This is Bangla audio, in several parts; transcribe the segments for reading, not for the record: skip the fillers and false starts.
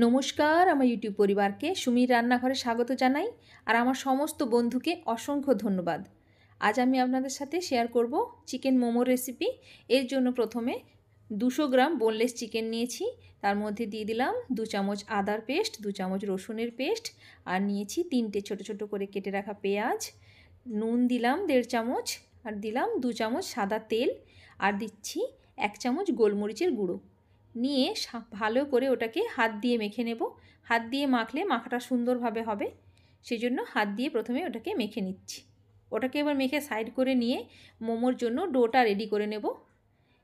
নমস্কার, আমার ইউটিউব পরিবারকে সুমির রান্নাঘরে স্বাগত জানাই। আর আমার সমস্ত বন্ধুকে অসংখ্য ধন্যবাদ। আজ আমি আপনাদের সাথে শেয়ার করব চিকেন মোমোর রেসিপি। এর জন্য প্রথমে 200 গ্রাম বোনলেস চিকেন নিয়েছি। তার মধ্যে দিয়ে দিলাম 2 চামচ আদার পেস্ট, 2 চামচ রসুনের পেস্ট, আর নিয়েছি 3টে ছোট ছোট করে কেটে রাখা পেঁয়াজ। নুন দিলাম 1.5 চামচ, আর দিলাম 2 চামচ সাদা তেল, আর দিচ্ছি 1 চামচ গোলমরিচের গুঁড়ো। নিয়ে ভালো করে ওটাকে হাত দিয়ে মেখে নেব। হাত দিয়ে মাখলে মাখাটা সুন্দরভাবে হবে, সেই জন্য হাত দিয়ে প্রথমে ওটাকে মেখে নিচ্ছি। ওটাকে এবার মেখে সাইড করে নিয়ে মোমোর জন্য ডোটা রেডি করে নেব।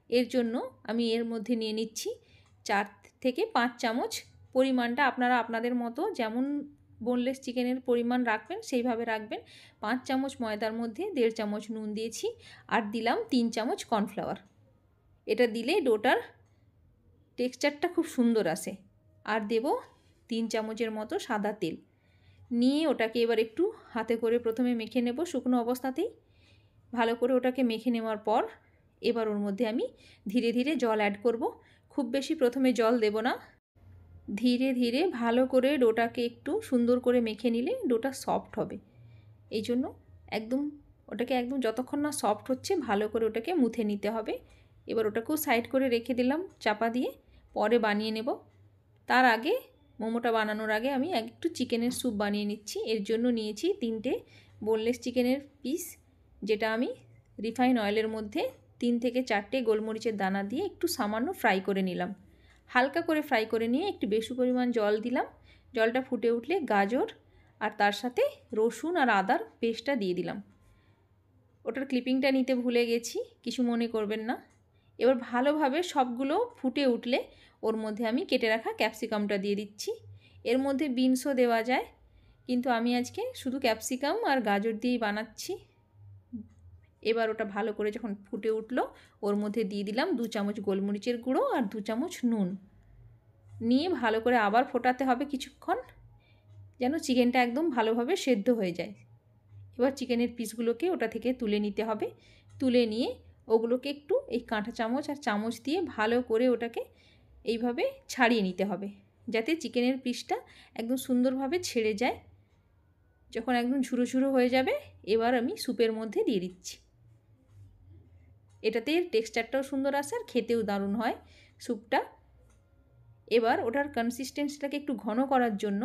এর জন্য আমি এর মধ্যে নিয়ে নিচ্ছি 4 থেকে 5 চামচ। পরিমাণটা আপনারা আপনাদের মতো যেমন বোনলেস চিকেনের পরিমাণ রাখবেন সেইভাবে রাখবেন। 5 চামচ ময়দার মধ্যে 1.5 চামচ নুন দিয়েছি, আর দিলাম 3 চামচ কর্নফ্লাওয়ার। এটা দিলে ডোটার টেক্সচারটা খুব সুন্দর আসে। আর দেব 3 চামচের মতো সাদা তেল। নিয়ে ওটাকে এবার একটু হাতে করে প্রথমে মেখে নেব শুকনো অবস্থাতেই। ভালো করে ওটাকে মেখে নেওয়ার পর এবার ওর মধ্যে আমি ধীরে ধীরে জল অ্যাড করব। খুব বেশি প্রথমে জল দেব না, ধীরে ধীরে ভালো করে ডোটাকে একটু সুন্দর করে মেখে নিলে ডোটা সফট হবে। এই জন্য ওটাকে একদম যতক্ষণ না সফট হচ্ছে ভালো করে ওটাকে মুথে নিতে হবে। এবার ওটাকেও সাইড করে রেখে দিলাম চাপা দিয়ে, পরে বানিয়ে নেব। তার আগে মোমোটা বানানোর আগে আমি একটু চিকেনের স্যুপ বানিয়ে নিচ্ছি। এর জন্য নিয়েছি 3টে বোনলেস চিকেনের পিস, যেটা আমি রিফাইন অয়েলের মধ্যে 3 থেকে 4টে গোলমরিচের দানা দিয়ে একটু সামান্য ফ্রাই করে নিলাম। হালকা করে ফ্রাই করে নিয়ে একটু বেশি পরিমাণ জল দিলাম। জলটা ফুটে উঠলে গাজর আর তার সাথে রসুন আর আদার পেস্টটা দিয়ে দিলাম। ওটার ক্লিপিংটা নিতে ভুলে গেছি, কিছু মনে করবেন না। এবার ভালোভাবে সবগুলো ফুটে উঠলে ওর মধ্যে আমি কেটে রাখা ক্যাপসিকামটা দিয়ে দিচ্ছি। এর মধ্যে বিনসও দেওয়া যায়, কিন্তু আমি আজকে শুধু ক্যাপসিকাম আর গাজর দিয়েই বানাচ্ছি। এবার ওটা ভালো করে যখন ফুটে উঠলো ওর মধ্যে দিয়ে দিলাম 2 চামচ গোলমরিচের গুঁড়ো আর 2 চামচ নুন। নিয়ে ভালো করে আবার ফোটাতে হবে কিছুক্ষণ, যেন চিকেনটা একদম ভালোভাবে সেদ্ধ হয়ে যায়। এবার চিকেনের পিসগুলোকে ওটা থেকে তুলে নিতে হবে। তুলে নিয়ে ওগুলোকে একটু এই কাঁটা চামচ আর চামচ দিয়ে ভালো করে ওটাকে এইভাবে ছাড়িয়ে নিতে হবে, যাতে চিকেনের পিসটা একদম সুন্দরভাবে ছেড়ে যায়। যখন একদম ঝুরো ঝুরো হয়ে যাবে এবার আমি স্যুপের মধ্যে দিয়ে দিচ্ছি। এটাতে টেক্সচারটাও সুন্দর আসে আর খেতেও দারুণ হয় স্যুপটা। এবার ওটার কনসিস্টেন্সিটাকে একটু ঘন করার জন্য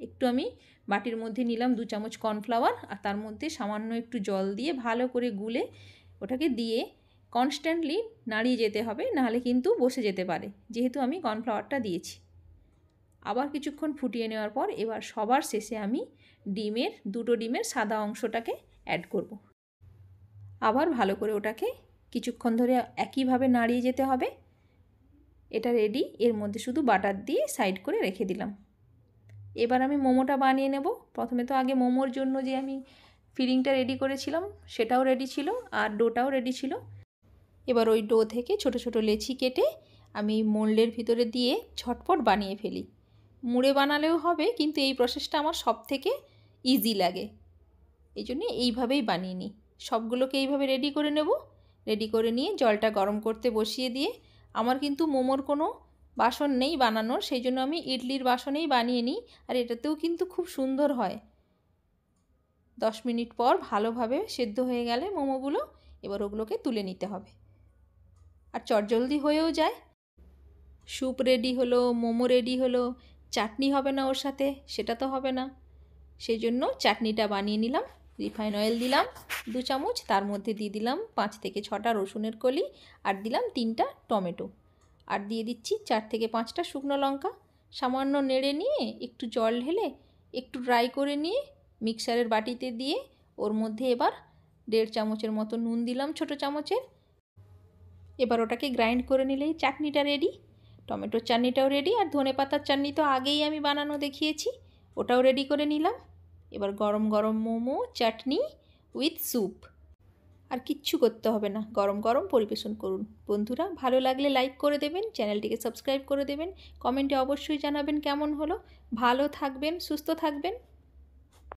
একটু আমি বাটির মধ্যে নিলাম 2 চামচ কর্নফ্লাওয়ার, আর তার মধ্যে সামান্য একটু জল দিয়ে ভালো করে গুলে ওটাকে দিয়ে কনস্ট্যান্টলি নাড়িয়ে যেতে হবে, নাহলে কিন্তু বসে যেতে পারে, যেহেতু আমি কর্নফ্লাওয়ারটা দিয়েছি। আবার কিছুক্ষণ ফুটিয়ে নেওয়ার পর এবার সবার শেষে আমি দুটো ডিমের সাদা অংশটাকে অ্যাড করব। আবার ভালো করে ওটাকে কিছুক্ষণ ধরে একইভাবে নাড়িয়ে যেতে হবে। এটা রেডি। এর মধ্যে শুধু বাটার দিয়ে সাইড করে রেখে দিলাম। এবার আমি মোমোটা বানিয়ে নেব। প্রথমে তো আগে মোমোর জন্য যে আমি ফিলিংটা রেডি করেছিলাম সেটাও রেডি ছিল, আর ডোটাও রেডি ছিল। এবার ওই ডো থেকে ছোট ছোট লেচি কেটে আমি মোল্ডের ভিতরে দিয়ে ঝটপট বানিয়ে ফেলি। মুড়ে বানালেও হবে, কিন্তু এই প্রসেসটা আমার সব থেকে ইজি লাগে, এই জন্যে এইভাবেই বানিয়ে নিই। সবগুলোকে এইভাবে রেডি করে নেব। রেডি করে নিয়ে জলটা গরম করতে বসিয়ে দিয়ে, আমার কিন্তু মোমোর কোনো বাসন নেই বানানোর, সেই জন্য আমি ইডলির বাসনেই বানিয়ে নিই, আর এটাতেও কিন্তু খুব সুন্দর হয়। 10 মিনিট পর ভালোভাবে সেদ্ধ হয়ে গেলে মোমোগুলো এবার ওগুলোকে তুলে নিতে হবে, আর চটজলদি হয়েও যায়। স্যুপ রেডি হলো, মোমো রেডি হলো। চাটনি হবে না ওর সাথে, সেটা তো হবে না, সেই জন্য চাটনিটা বানিয়ে নিলাম। রিফাইন অয়েল দিলাম 2 চামচ, তার মধ্যে দিয়ে দিলাম 5 থেকে 6টা রসুনের কলি, আর দিলাম 3টা টমেটো, আর দিয়ে দিচ্ছি 4 থেকে 5টা শুকনো লঙ্কা। সামান্য নেড়ে নিয়ে একটু জল ঢেলে একটু ড্রাই করে নিয়ে মিক্সারের বাটিতে দিয়ে ওর মধ্যে এবার 1.5 চামচের মতো নুন দিলাম ছোট চামচের। এবার ওটাকে গ্রাইন্ড করে নিলেই চাটনিটা রেডি। টমেটোর চাটনিটাও রেডি, আর ধনেপাতার চাটনি তো আগেই আমি বানানো দেখিয়েছি, ওটাও রেডি করে নিলাম। এবার গরম গরম মোমো, চাটনি উইথ স্যুপ। আর কিচ্ছু করতে হবে না, গরম গরম পরিবেশন করুন। বন্ধুরা, ভালো লাগলে লাইক করে দেবেন, চ্যানেলটিকে সাবস্ক্রাইব করে দেবেন, কমেন্টে অবশ্যই জানাবেন কেমন হলো। ভালো থাকবেন, সুস্থ থাকবেন।